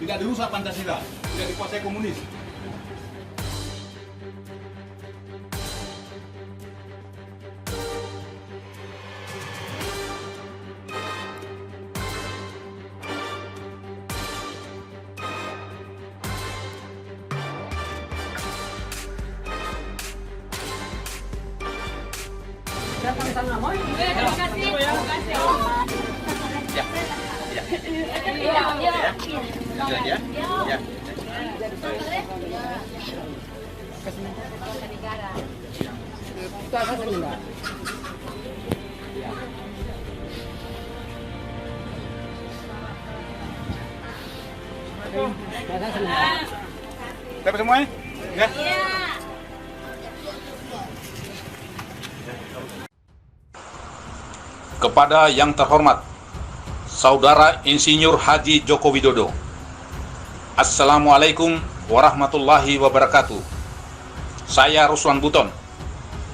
tidak dirusak Pancasila, tidak dikuasai komunis. Datang sana, Moy. Terima kasih. Terima kasih. Ya. Kita akan seminar. Datang seminar. Dapat semuanya? Ya. Kepada yang terhormat Saudara Insinyur Haji Joko Widodo, Assalamualaikum warahmatullahi wabarakatuh. Saya Ruslan Buton,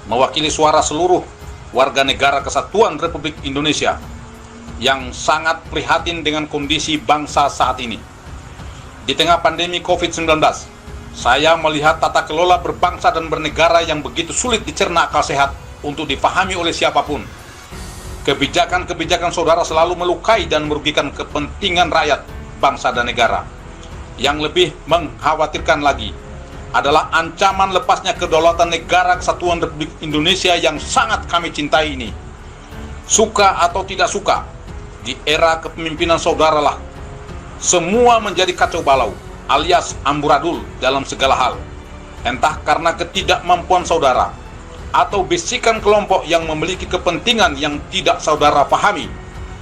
mewakili suara seluruh warga negara Kesatuan Republik Indonesia yang sangat prihatin dengan kondisi bangsa saat ini. Di tengah pandemi COVID-19, saya melihat tata kelola berbangsa dan bernegara yang begitu sulit dicerna akal sehat untuk dipahami oleh siapapun. Kebijakan-kebijakan saudara selalu melukai dan merugikan kepentingan rakyat, bangsa dan negara. Yang lebih mengkhawatirkan lagi adalah ancaman lepasnya kedaulatan negara Kesatuan Republik Indonesia yang sangat kami cintai ini. Suka atau tidak suka, di era kepemimpinan saudara lah semua menjadi kacau balau alias amburadul dalam segala hal. Entah karena ketidakmampuan saudara atau bisikan kelompok yang memiliki kepentingan yang tidak saudara pahami,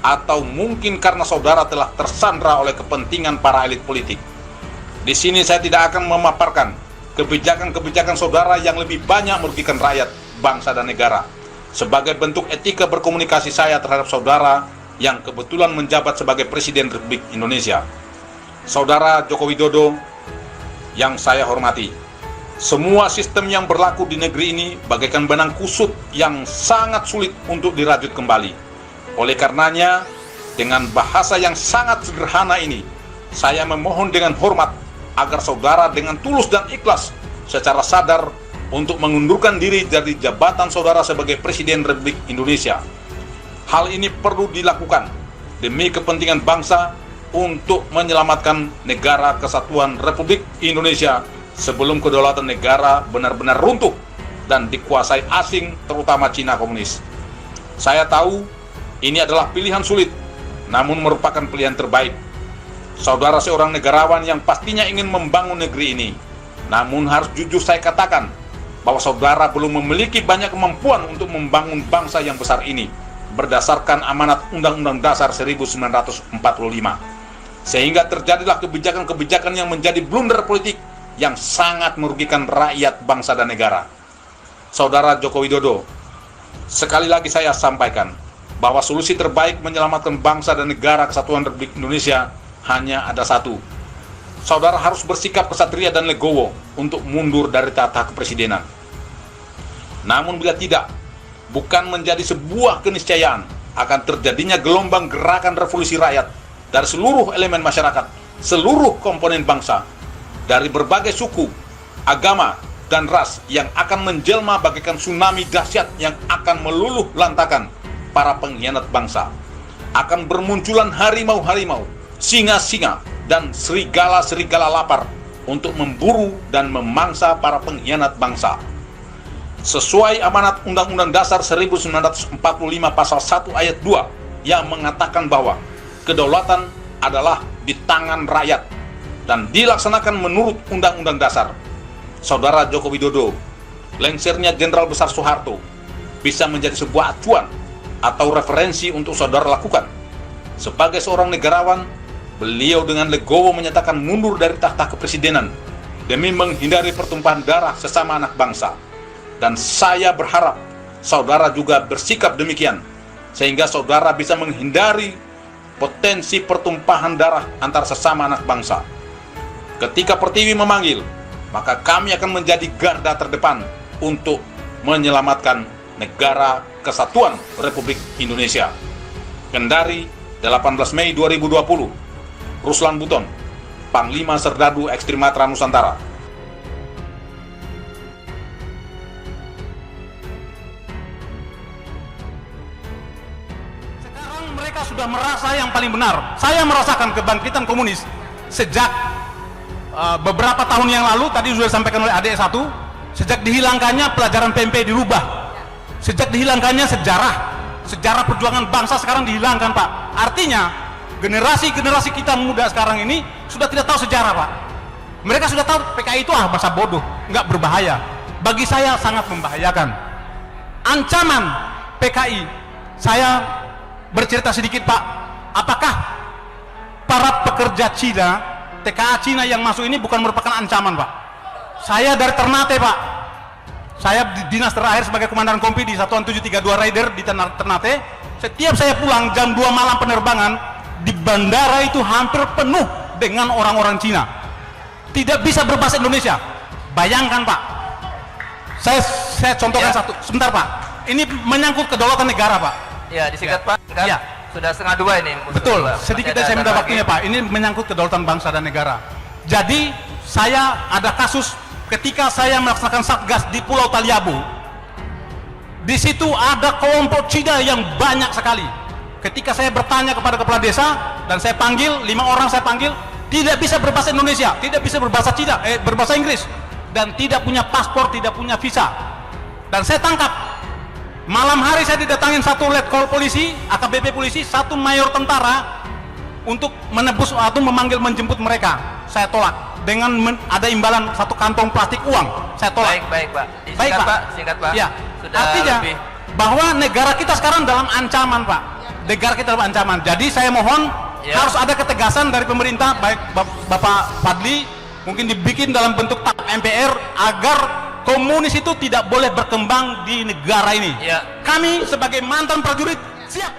atau mungkin karena saudara telah tersandra oleh kepentingan para elit politik. Di sini saya tidak akan memaparkan kebijakan-kebijakan saudara yang lebih banyak merugikan rakyat, bangsa dan negara, sebagai bentuk etika berkomunikasi saya terhadap saudara yang kebetulan menjabat sebagai Presiden Republik Indonesia. Saudara Joko Widodo yang saya hormati, semua sistem yang berlaku di negeri ini bagaikan benang kusut yang sangat sulit untuk dirajut kembali. Oleh karenanya, dengan bahasa yang sangat sederhana ini, saya memohon dengan hormat agar saudara dengan tulus dan ikhlas secara sadar untuk mengundurkan diri dari jabatan saudara sebagai Presiden Republik Indonesia. Hal ini perlu dilakukan demi kepentingan bangsa untuk menyelamatkan negara Kesatuan Republik Indonesia sebelum kedaulatan negara benar-benar runtuh dan dikuasai asing, terutama Cina komunis. Saya tahu ini adalah pilihan sulit, namun merupakan pilihan terbaik. Saudara seorang negarawan yang pastinya ingin membangun negeri ini. Namun harus jujur saya katakan bahwa saudara belum memiliki banyak kemampuan untuk membangun bangsa yang besar ini berdasarkan amanat Undang-Undang Dasar 1945. Sehingga terjadilah kebijakan-kebijakan yang menjadi blunder politik yang sangat merugikan rakyat, bangsa dan negara. Saudara Joko Widodo, sekali lagi saya sampaikan bahwa solusi terbaik menyelamatkan bangsa dan negara Kesatuan Republik Indonesia hanya ada satu. Saudara harus bersikap kesatria dan legowo untuk mundur dari tahta kepresidenan. Namun bila tidak, bukan menjadi sebuah keniscayaan akan terjadinya gelombang gerakan revolusi rakyat dari seluruh elemen masyarakat, seluruh komponen bangsa, dari berbagai suku, agama, dan ras yang akan menjelma bagaikan tsunami dahsyat yang akan meluluh lantakan para pengkhianat bangsa. Akan bermunculan harimau-harimau, singa-singa, dan serigala-serigala lapar untuk memburu dan memangsa para pengkhianat bangsa. Sesuai amanat Undang-Undang Dasar 1945 Pasal 1 Ayat 2 yang mengatakan bahwa kedaulatan adalah di tangan rakyat dan dilaksanakan menurut Undang-Undang Dasar. Saudara Joko Widodo, lengsernya Jenderal Besar Soeharto bisa menjadi sebuah acuan atau referensi untuk saudara lakukan. Sebagai seorang negarawan, beliau dengan legowo menyatakan mundur dari tahta kepresidenan demi menghindari pertumpahan darah sesama anak bangsa. Dan saya berharap saudara juga bersikap demikian, sehingga saudara bisa menghindari potensi pertumpahan darah antar sesama anak bangsa. Ketika Pertiwi memanggil, maka kami akan menjadi garda terdepan untuk menyelamatkan negara Kesatuan Republik Indonesia. Kendari, 18 Mei 2020, Ruslan Buton, Panglima Serdadu Ekstrimatra Nusantara. Sekarang mereka sudah merasa yang paling benar. Saya merasakan kebangkitan komunis sejak beberapa tahun yang lalu, tadi sudah disampaikan oleh adik satu, sejak dihilangkannya pelajaran PMP dirubah, sejak dihilangkannya sejarah perjuangan bangsa sekarang dihilangkan, Pak. Artinya generasi kita muda sekarang ini sudah tidak tahu sejarah, Pak. Mereka sudah tahu PKI itu masa bodoh, nggak berbahaya. Bagi saya sangat membahayakan. Ancaman PKI, saya bercerita sedikit, Pak. Apakah para pekerja Cina, TKA Cina yang masuk ini bukan merupakan ancaman, Pak? Saya dari Ternate, Pak. Saya dinas terakhir sebagai komandan kompi di Satuan 732 Raider di Ternate. Setiap saya pulang jam 2 malam penerbangan, di bandara itu hampir penuh dengan orang-orang Cina. Tidak bisa berbahasa Indonesia. Bayangkan, Pak. Saya contohkan satu. Sebentar, Pak. Ini menyangkut kedaulatan negara, Pak. Ya, disingkat Pak. Kan Ya. sudah 1:30 ini. Betul. Pak. Sedikit Masih saya minta ada waktunya, lagi. Pak. Ini menyangkut kedaulatan bangsa dan negara. Jadi, saya ada kasus ketika saya melaksanakan satgas di Pulau Taliabu. Di situ ada kelompok Cina yang banyak sekali. Ketika saya bertanya kepada kepala desa dan saya panggil 5 orang, saya panggil, tidak bisa berbahasa Indonesia, tidak bisa berbahasa Cina, berbahasa Inggris, dan tidak punya paspor, tidak punya visa. Dan saya tangkap. Malam hari saya didatangin satu letkol polisi, AKBP polisi, satu mayor tentara untuk menebus atau memanggil menjemput mereka. Saya tolak dengan ada imbalan satu kantong plastik uang. Saya tolak. Baik, Pak. Baik, Disingkat, Pak. Pak. Singkat, Pak. Ya. Sudah Artinya lebih. bahwa negara kita sekarang dalam ancaman, Pak. Negara kita dalam ancaman. Jadi saya mohon harus ada ketegasan dari pemerintah, baik Bapak Fadli, mungkin dibikin dalam bentuk TAP MPR agar komunis itu tidak boleh berkembang di negara ini. Ya. Kami sebagai mantan prajurit siap.